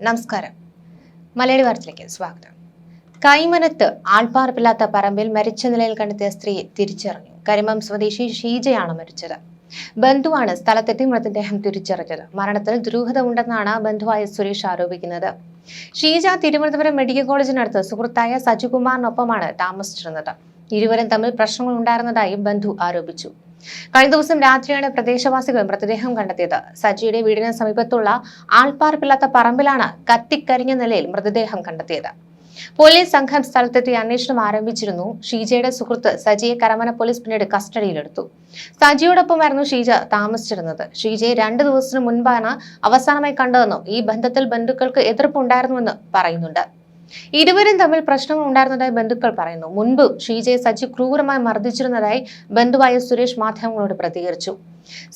നമസ്കാരം. മലയാളി വാർത്തയിലേക്ക് സ്വാഗതം. കൈമനത്ത് ആൾപ്പാർപ്പില്ലാത്ത പറമ്പിൽ മരിച്ച നിലയിൽ കണ്ടെത്തിയ സ്ത്രീയെ തിരിച്ചറിഞ്ഞു. കരിമം സ്വദേശി ഷീജയാണ് മരിച്ചത്. ബന്ധുവാണ് സ്ഥലത്തെത്തി മൃതദേഹം തിരിച്ചറിഞ്ഞത്. മരണത്തിൽ ദുരൂഹത ഉണ്ടെന്നാണ് ബന്ധുവായ സുരേഷ് ആരോപിക്കുന്നത്. ഷീജ തിരുവനന്തപുരം മെഡിക്കൽ കോളേജിനടുത്ത് സുഹൃത്തായ സജികുമാറിനൊപ്പമാണ് താമസിച്ചിരുന്നത്. ഇരുവരും തമ്മിൽ പ്രശ്നങ്ങൾ ഉണ്ടായിരുന്നതായും ബന്ധു ആരോപിച്ചു. കഴിഞ്ഞ ദിവസം രാത്രിയാണ് പ്രദേശവാസികൾ മൃതദേഹം കണ്ടെത്തിയത്. സജിയുടെ വീടിന് സമീപത്തുള്ള ആൾപ്പാർപ്പില്ലാത്ത പറമ്പിലാണ് കത്തിക്കരിഞ്ഞ നിലയിൽ മൃതദേഹം കണ്ടെത്തിയത്. പോലീസ് സംഘം സ്ഥലത്തെത്തി അന്വേഷണം ആരംഭിച്ചിരുന്നു. ഷീജയുടെ സുഹൃത്ത് സജിയെ കരമന പോലീസ് പിന്നീട് കസ്റ്റഡിയിലെടുത്തു. സജിയോടൊപ്പമായിരുന്നു ഷീജ താമസിച്ചിരുന്നത്. ഷീജയെ 2 ദിവസത്തിനു മുൻപാണ് അവസാനമായി കണ്ടതെന്നും ഈ ബന്ധത്തിൽ ബന്ധുക്കൾക്ക് എതിർപ്പുണ്ടായിരുന്നുവെന്ന് പറയുന്നുണ്ട്. ഇരുവരും തമ്മിൽ പ്രശ്നങ്ങൾ ഉണ്ടായിരുന്നതായി ബന്ധുക്കൾ പറയുന്നു. മുൻപ് ഷീജയെ സജി ക്രൂരമായി മർദ്ദിച്ചിരുന്നതായി ബന്ധുവായ സുരേഷ് മാധ്യമങ്ങളോട് പ്രതികരിച്ചു.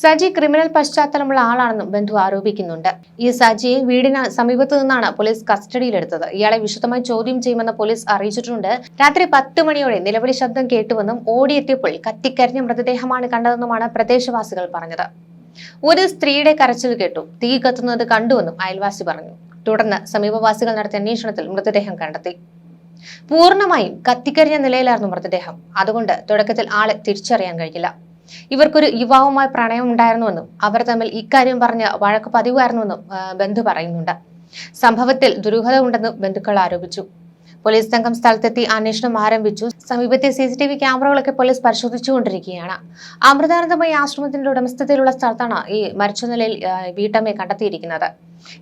സജി ക്രിമിനൽ പശ്ചാത്തലമുള്ള ആളാണെന്നും ബന്ധു ആരോപിക്കുന്നുണ്ട്. ഈ സജിയെ വീടിന് സമീപത്തു നിന്നാണ് പോലീസ് കസ്റ്റഡിയിലെടുത്തത്. ഇയാളെ വിശദമായി ചോദ്യം ചെയ്യുമെന്ന് പോലീസ് അറിയിച്ചിട്ടുണ്ട്. രാത്രി 10 മണിയോടെ നിലവിളി ശബ്ദം കേട്ടുവെന്നും ഓടിയെത്തിയപ്പോൾ കത്തിക്കരിഞ്ഞ മൃതദേഹമാണ് കണ്ടതെന്നുമാണ് പ്രദേശവാസികൾ പറഞ്ഞത്. ഒരു സ്ത്രീയുടെ കരച്ചിൽ കേട്ടു, തീ കത്തുന്നത് കണ്ടുവെന്നും അയൽവാസി പറഞ്ഞു. തുടർന്ന് സമീപവാസികൾ നടത്തിയ അന്വേഷണത്തിൽ മൃതദേഹം കണ്ടെത്തി. പൂർണ്ണമായും കത്തിക്കരിഞ്ഞ നിലയിലായിരുന്നു മൃതദേഹം. അതുകൊണ്ട് തുടക്കത്തിൽ ആളെ തിരിച്ചറിയാൻ കഴിഞ്ഞില്ല. ഇവർക്കൊരു യുവാവുമായി പ്രണയം ഉണ്ടായിരുന്നുവെന്നും അവർ തമ്മിൽ ഇക്കാര്യം പറഞ്ഞ് വഴക്ക് പതിവായിരുന്നുവെന്നും ബന്ധു പറയുന്നുണ്ട്. സംഭവത്തിൽ ദുരൂഹത ഉണ്ടെന്നും ബന്ധുക്കൾ ആരോപിച്ചു. പോലീസ് സംഘം സ്ഥലത്തെത്തി അന്വേഷണം ആരംഭിച്ചു. സമീപത്തെ CCTV ക്യാമറകളൊക്കെ പോലീസ് പരിശോധിച്ചുകൊണ്ടിരിക്കുകയാണ്. അമൃതാനന്ദമയി ആശ്രമത്തിന്റെ ഉടമസ്ഥതയിലുള്ള സ്ഥലത്താണ് ഈ മരിച്ച നിലയിൽ വീട്ടമ്മയെ കണ്ടെത്തിയിരിക്കുന്നത്.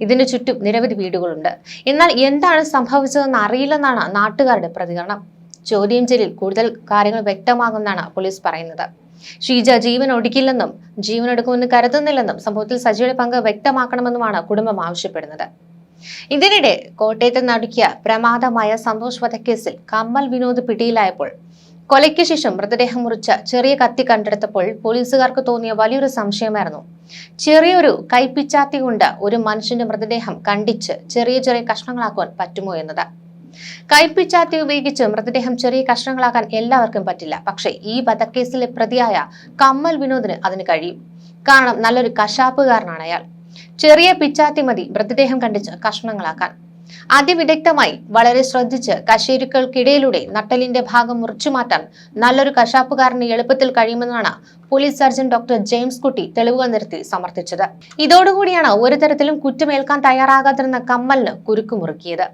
ഇതിന് ചുറ്റും നിരവധി വീടുകളുണ്ട്. എന്നാൽ എന്താണ് സംഭവിച്ചതെന്ന് അറിയില്ലെന്നാണ് നാട്ടുകാരുടെ പ്രതികരണം. ചോദ്യം ചെയ്യലിൽ കൂടുതൽ കാര്യങ്ങൾ വ്യക്തമാകുമെന്നാണ് പോലീസ് പറയുന്നത്. ഷീജ ജീവൻ ഒടുക്കില്ലെന്നും ജീവനൊടുക്കുമെന്ന് കരുതുന്നില്ലെന്നും സംഭവത്തിൽ സജിയുടെ പങ്ക് വ്യക്തമാക്കണമെന്നുമാണ് കുടുംബം ആവശ്യപ്പെടുന്നത്. ഇതിനിടെ കോട്ടയത്ത് നടുക്കിയ പ്രമാദമായ സന്തോഷ് വധക്കേസിൽ കമ്മൽ വിനോദ് പിടിയിലായപ്പോൾ കൊലയ്ക്ക് ശേഷം മൃതദേഹം മുറിച്ച ചെറിയ കത്തി കണ്ടെടുത്തപ്പോൾ പോലീസുകാർക്ക് തോന്നിയ വലിയൊരു സംശയമായിരുന്നു, ചെറിയൊരു കൈപ്പിച്ചാത്തി കൊണ്ട് ഒരു മനുഷ്യന്റെ മൃതദേഹം കണ്ടിച്ച് ചെറിയ ചെറിയ കഷ്ണങ്ങളാക്കുവാൻ പറ്റുമോ എന്നത്. കൈപ്പിച്ചാത്തി ഉപയോഗിച്ച് മൃതദേഹം ചെറിയ കഷ്ണങ്ങളാക്കാൻ എല്ലാവർക്കും പറ്റില്ല. പക്ഷേ ഈ വധക്കേസിലെ പ്രതിയായ കമ്മൽ വിനോദിന് അതിന് കഴിയും. കാരണം നല്ലൊരു കശാപ്പുകാരനാണ് അയാൾ. ചെറിയ പിച്ചാത്തി മതി മൃതദേഹം കണ്ടിച്ച് കഷ്ണങ്ങളാക്കാൻ. അതിവിദഗ്ധമായി വളരെ ശ്രദ്ധിച്ച് കശേരുക്കൾക്കിടയിലൂടെ നട്ടലിന്റെ ഭാഗം മുറിച്ചു മാറ്റാൻ നല്ലൊരു കശാപ്പുകാരന് എളുപ്പത്തിൽ കഴിയുമെന്നാണ് പോലീസ് സർജൻ ഡോക്ടർ ജെയിംസ് കുട്ടി തെളിവുകൾ നിരത്തി സമർത്ഥിച്ചത്. ഇതോടുകൂടിയാണ് ഒരു തരത്തിലും കുറ്റമേൽക്കാൻ തയ്യാറാകാതിരുന്ന കമ്മലിന് കുരുക്കുമുറുക്കിയത്.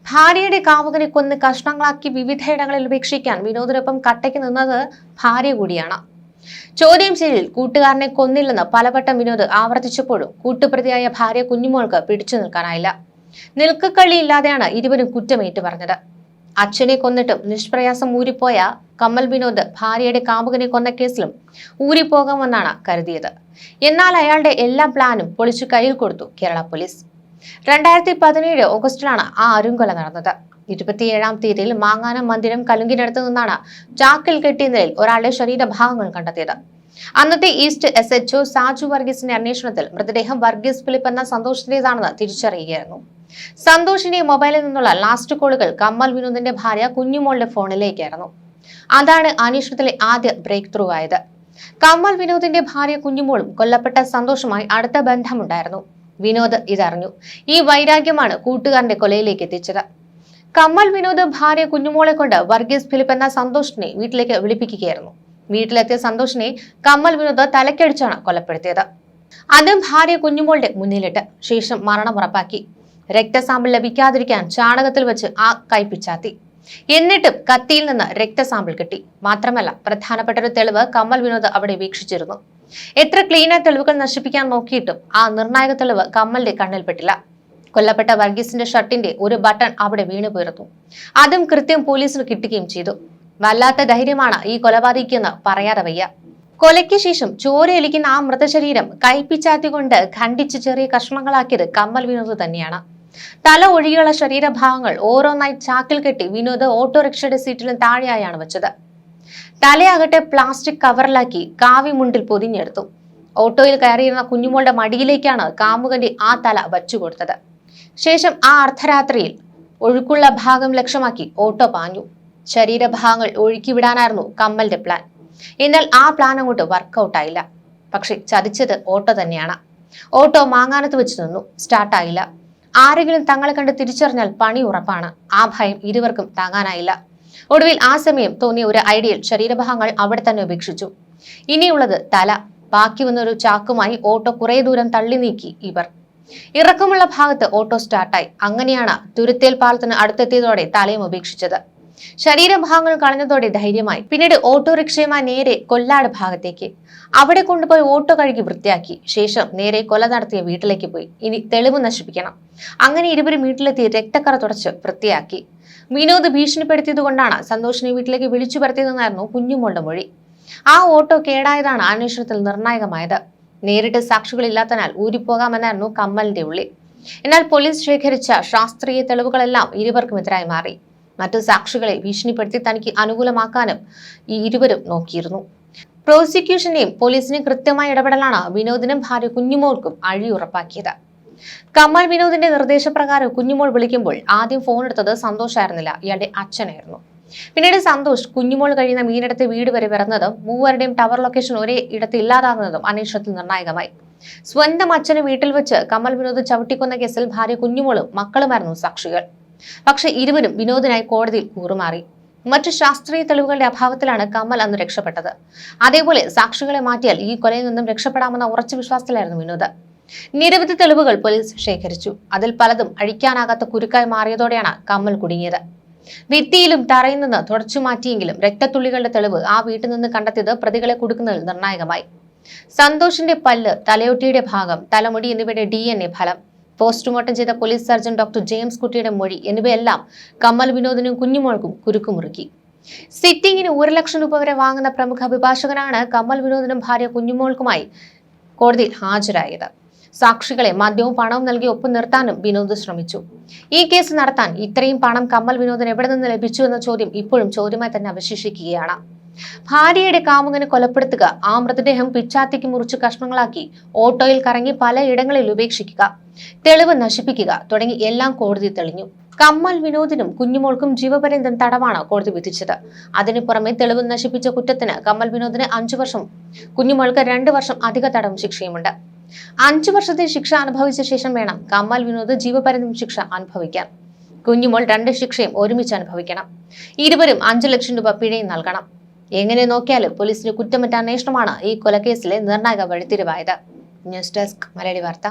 ഭാര്യയുടെ കാമുകനെ കൊന്ന് കഷ്ണങ്ങളാക്കി വിവിധയിടങ്ങളിൽ ഉപേക്ഷിക്കാൻ വിനോദിനൊപ്പം കട്ടയ്ക്ക് നിന്നത് ഭാര്യ കൂടിയാണ്. ചോദ്യം ചെയ്യലിൽ കൂട്ടുകാരനെ കൊന്നില്ലെന്ന് പലവട്ടം വിനോദ് ആവർത്തിച്ചപ്പോഴും കൂട്ടുപ്രതിയായ ഭാര്യ കുഞ്ഞുമോൾക്ക് പിടിച്ചു നിൽക്കാനായില്ല. നിൽക്കക്കള്ളിയില്ലാതെയാണ് ഇരുവരും കുറ്റമേറ്റു പറഞ്ഞത്. അച്ഛനെ കൊന്നിട്ടും നിഷ്പ്രയാസം ഊരിപ്പോയ കമ്മൽ വിനോദ് ഭാര്യയുടെ കാമുകനെ കൊന്ന കേസിലും ഊരിപ്പോകാമെന്നാണ് കരുതിയത്. എന്നാൽ അയാളുടെ എല്ലാ പ്ലാനും പൊളിച്ചു കയ്യിൽ കൊടുത്തു കേരള പോലീസ്. 2017 ഓഗസ്റ്റിലാണ് ആ അരുംകൊല നടന്നത്. 27-ാം തീയതിയിൽ മാങ്ങാനം മന്ദിരം കലുങ്കിനടുത്ത് നിന്നാണ് ചാക്കിൽ കെട്ടിയ നിലയിൽ ഒരാളുടെ ശരീരഭാഗങ്ങൾ കണ്ടെത്തിയത്. അന്നത്തെ ഈസ്റ്റ് SHO സാജു വർഗീസിന്റെ അന്വേഷണത്തിൽ മൃതദേഹം വർഗീസ് ഫിലിപ്പ് എന്ന സന്തോഷിന്റേതാണെന്ന് തിരിച്ചറിയുകയായിരുന്നു. സന്തോഷിന്റെ മൊബൈലിൽ നിന്നുള്ള ലാസ്റ്റ് കോളുകൾ കമ്മൽ വിനോദിന്റെ ഭാര്യ കുഞ്ഞുമോളുടെ ഫോണിലേക്കായിരുന്നു. അതാണ് അന്വേഷണത്തിലെ ആദ്യ ബ്രേക്ക് ത്രൂ ആയത്. കമ്മൽ വിനോദിന്റെ ഭാര്യ കുഞ്ഞുമോളും കൊല്ലപ്പെട്ട സന്തോഷുമായി അടുത്ത ബന്ധമുണ്ടായിരുന്നു. വിനോദ് ഇതറിഞ്ഞു. ഈ വൈരാഗ്യമാണ് കൂട്ടുകാരന്റെ കൊലയിലേക്ക് എത്തിച്ചത്. കമ്മൽ വിനോദ് ഭാര്യ കുഞ്ഞുമോളെ കൊണ്ട് വർഗീസ് ഫിലിപ്പ് എന്ന സന്തോഷിനെ വീട്ടിലേക്ക് വിളിപ്പിക്കുകയായിരുന്നു. വീട്ടിലെത്തിയ സന്തോഷിനെ കമ്മൽ വിനോദ് തലക്കടിച്ചാണ് കൊലപ്പെടുത്തിയത്. അതും ഭാര്യ കുഞ്ഞുമോളുടെ മുന്നിലിട്ട്. ശേഷം മരണം ഉറപ്പാക്കി. രക്തസാമ്പിൾ ലഭിക്കാതിരിക്കാൻ ചാണകത്തിൽ വെച്ച് ആ കൈപ്പിച്ചാത്തി. എന്നിട്ടും കത്തിയിൽ നിന്ന് രക്തസാമ്പിൾ കിട്ടി. മാത്രമല്ല, പ്രധാനപ്പെട്ട ഒരു തെളിവ് കമ്മൽ വിനോദ് അവിടെ വീക്ഷിച്ചിരുന്നു. എത്ര ക്ലീനായ തെളിവുകൾ നശിപ്പിക്കാൻ നോക്കിയിട്ടും ആ നിർണായക തെളിവ് കമ്മലിന്റെ കണ്ണിൽപ്പെട്ടില്ല. കൊല്ലപ്പെട്ട വർഗീസിന്റെ ഷർട്ടിന്റെ ഒരു ബട്ടൺ അവിടെ വീണുപോയിരുന്നു. അതും കൃത്യം പോലീസിന് കിട്ടുകയും ചെയ്തു. വല്ലാത്ത ധൈര്യമാണ് ഈ കൊലപാതകിക്കെന്ന് പറയാതെ വയ്യ. കൊലയ്ക്ക് ശേഷം ചോരയൊലിക്കുന്ന ആ മൃതശരീരം കൈപ്പിച്ചാത്തി കൊണ്ട് ഖണ്ഡിച്ച് ചെറിയ കഷ്ണങ്ങളാക്കിയത് കമ്മൽ വിനോദ് തന്നെയാണ്. തല ഒഴികെയുള്ള ശരീരഭാഗങ്ങൾ ഓരോന്നായി ചാക്കിൽ കെട്ടി വിനോദ് ഓട്ടോറിക്ഷയുടെ സീറ്റിലും താഴെയായാണ് വെച്ചത്. തലയാകട്ടെ പ്ലാസ്റ്റിക് കവറിലാക്കി കാവി മുണ്ടിൽ പൊതിഞ്ഞെടുത്തു. ഓട്ടോയിൽ കയറിയിരുന്ന കുഞ്ഞുമോളുടെ മടിയിലേക്കാണ് കാമുകന്റെ ആ തല വച്ചുകൊടുത്തത്. ശേഷം ആ അർദ്ധരാത്രിയിൽ ഒഴുക്കുള്ള ഭാഗം ലക്ഷ്യമാക്കി ഓട്ടോ പാഞ്ഞു. ശരീരഭാഗങ്ങൾ ഒഴുക്കിവിടാനായിരുന്നു കമ്മലിന്റെ പ്ലാൻ. എന്നാൽ ആ പ്ലാൻ അങ്ങോട്ട് വർക്കൗട്ടായില്ല. പക്ഷെ ചതിച്ചത് ഓട്ടോ തന്നെയാണ്. ഓട്ടോ മാങ്ങാനത്ത് വെച്ച് നിന്നു. സ്റ്റാർട്ടായില്ല. ആരെങ്കിലും തങ്ങളെ കണ്ട് തിരിച്ചറിഞ്ഞാൽ പണി ഉറപ്പാണ്. ആ ഭയം ഇരുവർക്കും താങ്ങാനായില്ല. ഒടുവിൽ ആ സമയം തോന്നിയ ഒരു ഐഡിയയിൽ ശരീരഭാഗങ്ങൾ അവിടെ തന്നെ ഉപേക്ഷിച്ചു. ഇനിയുള്ളത് തല. ബാക്കി വന്നൊരു ചാക്കുമായി ഓട്ടോ കുറെ ദൂരം തള്ളി നീക്കി ഇവർ. ഇറക്കമുള്ള ഭാഗത്ത് ഓട്ടോ സ്റ്റാർട്ടായി. അങ്ങനെയാണ് തുരുത്തേൽ പാലത്തിന് അടുത്തെത്തിയതോടെ തലയും ഉപേക്ഷിച്ചത്. ശരീരഭാഗങ്ങൾ കളഞ്ഞതോടെ ധൈര്യമായി. പിന്നീട് ഓട്ടോറിക്ഷയുമായി നേരെ കൊല്ലാട് ഭാഗത്തേക്ക്. അവിടെ കൊണ്ടുപോയി ഓട്ടോ കഴുകി വൃത്തിയാക്കി. ശേഷം നേരെ കൊല നടത്തിയ വീട്ടിലേക്ക് പോയി. ഇനി തെളിവ് നശിപ്പിക്കണം. അങ്ങനെ ഇരുവരും വീട്ടിലെത്തി രക്തക്കറ തുടച്ച് വൃത്തിയാക്കി. വിനോദ് ഭീഷണിപ്പെടുത്തിയതുകൊണ്ടാണ് സന്തോഷിനെ വീട്ടിലേക്ക് വിളിച്ചു വരുത്തിയതെന്നായിരുന്നു കുഞ്ഞുമോളുടെ മൊഴി. ആ ഓട്ടോ കേടായതാണ് അന്വേഷണത്തിൽ നിർണായകമായത്. നേരിട്ട് സാക്ഷികളില്ലാത്തതിനാൽ ഊരിപ്പോകാമെന്നായിരുന്നു കമ്മലിന്റെ ഉള്ളി. എന്നാൽ പോലീസ് ശേഖരിച്ച ശാസ്ത്രീയ തെളിവുകളെല്ലാം ഇരുവർക്കും എതിരായി മാറി. മറ്റു സാക്ഷികളെ ഭീഷണിപ്പെടുത്തി തനിക്ക് അനുകൂലമാക്കാനും ഈ ഇരുവരും നോക്കിയിരുന്നു. പ്രോസിക്യൂഷന്റെയും പോലീസിന്റെയും കൃത്യമായ ഇടപെടലാണ് വിനോദിനും ഭാര്യ കുഞ്ഞുമോൾക്കും അഴിയുറപ്പാക്കിയത്. കമ്മൽ വിനോദിന്റെ നിർദ്ദേശപ്രകാരം കുഞ്ഞുമോൾ വിളിക്കുമ്പോൾ ആദ്യം ഫോൺ എടുത്തത് സന്തോഷായിരുന്നില്ല, ഇയാളുടെ അച്ഛനായിരുന്നു. പിന്നീട് സന്തോഷ് കുഞ്ഞുമോൾ കഴിയുന്ന മീനടുത്ത് വീട് വരെ വരുന്നതും മൂവരുടെയും ടവർ ലൊക്കേഷൻ ഒരേ ഇടത്ത് ഇല്ലാതാകുന്നതും അന്വേഷണത്തിൽ നിർണായകമായി. സ്വന്തം അച്ഛന് വീട്ടിൽ വെച്ച് കമ്മൽ വിനോദ് ചവിട്ടിക്കൊന്ന കേസിൽ ഭാര്യ കുഞ്ഞുമോളും മക്കളുമായിരുന്നു സാക്ഷികൾ. പക്ഷെ ഇരുവരും വിനോദിനായി കോടതിയിൽ കൂറുമാറി. മറ്റു ശാസ്ത്രീയ തെളിവുകളുടെ അഭാവത്തിലാണ് കമ്മൽ അന്ന് രക്ഷപ്പെട്ടത്. അതേപോലെ സാക്ഷികളെ മാറ്റിയാൽ ഈ കൊലയിൽ നിന്നും രക്ഷപ്പെടാമെന്ന ഉറച്ച വിശ്വാസത്തിലായിരുന്നു വിനോദ്. നിരവധി തെളിവുകൾ പോലീസ് ശേഖരിച്ചു. അതിൽ പലതും അഴിക്കാനാകാത്ത കുരുക്കായി മാറിയതോടെയാണ് കമ്മൽ കുടുങ്ങിയത്. ഭിത്തിയിലും തറയിൽ നിന്ന് തുടച്ചു മാറ്റിയെങ്കിലും രക്തത്തുള്ളികളുടെ തെളിവ് ആ വീട്ടിൽ നിന്ന് കണ്ടെത്തിയത് പ്രതികളെ കുടുക്കുന്നതിൽ നിർണായകമായി. സന്തോഷിന്റെ പല്ല്, തലയൊട്ടിയുടെ ഭാഗം, തലമുടി എന്നിവയുടെ DNA ഫലം, പോസ്റ്റ്മോർട്ടം ചെയ്ത പോലീസ് സർജൻ ഡോക്ടർ ജെയിംസ് കുട്ടിയുടെ മൊഴി എന്നിവയെല്ലാം കമ്മൽ വിനോദിനും കുഞ്ഞുമോൾക്കും കുരുക്കുമുറുക്കി. സിറ്റിംഗിന് 1 ലക്ഷം രൂപ വരെ വാങ്ങുന്ന പ്രമുഖ അഭിഭാഷകനാണ് കമ്മൽ വിനോദിനും ഭാര്യ കുഞ്ഞുമോൾക്കുമായി കോടതിയിൽ ഹാജരായത്. സാക്ഷികളെ മദ്യവും പണവും നൽകി ഒപ്പം നിർത്താനും വിനോദ് ശ്രമിച്ചു. ഈ കേസ് നടത്താൻ ഇത്രയും പണം കമ്മൽ വിനോദിന് എവിടെ നിന്ന് ലഭിച്ചു എന്ന ചോദ്യം ഇപ്പോഴും ചോദ്യമായി തന്നെ അവശേഷിക്കുകയാണ്. ഭാര്യയുടെ കാമുകനെ കൊലപ്പെടുത്തുക, ആ മൃതദേഹം പിച്ചാത്തിക്ക് മുറിച്ച് കഷ്ണങ്ങളാക്കി ഓട്ടോയിൽ കറങ്ങി പലയിടങ്ങളിൽ ഉപേക്ഷിക്കുക, തെളിവ് നശിപ്പിക്കുക തുടങ്ങി എല്ലാം കോടതി തെളിഞ്ഞു. കമ്മൽ വിനോദിനും കുഞ്ഞുമോൾക്കും ജീവപര്യന്തം തടവാണ് കോടതി വിധിച്ചത്. അതിനു പുറമെ തെളിവ് നശിപ്പിച്ച കുറ്റത്തിന് കമ്മൽ വിനോദിന് 5 വർഷം, കുഞ്ഞുമോൾക്ക് 2 വർഷം അധിക തടവും ശിക്ഷയുമുണ്ട്. 5 വർഷത്തെ ശിക്ഷ അനുഭവിച്ച ശേഷം വേണം കമ്മൽ വിനോദ് ജീവപര്യന്തം ശിക്ഷ അനുഭവിക്കാൻ. കുഞ്ഞുമോൾ 2 ശിക്ഷയും ഒരുമിച്ച് അനുഭവിക്കണം. ഇരുവരും 5 ലക്ഷം രൂപ പിഴയും നൽകണം. എങ്ങനെ നോക്കിയാലും പോലീസിന്റെ കുറ്റമറ്റ അന്വേഷണമാണ് ഈ കൊലക്കേസിലെ നിർണായക വഴിത്തിരിവായത്. ന്യൂസ് ഡെസ്ക് മലയാളി വാർത്ത.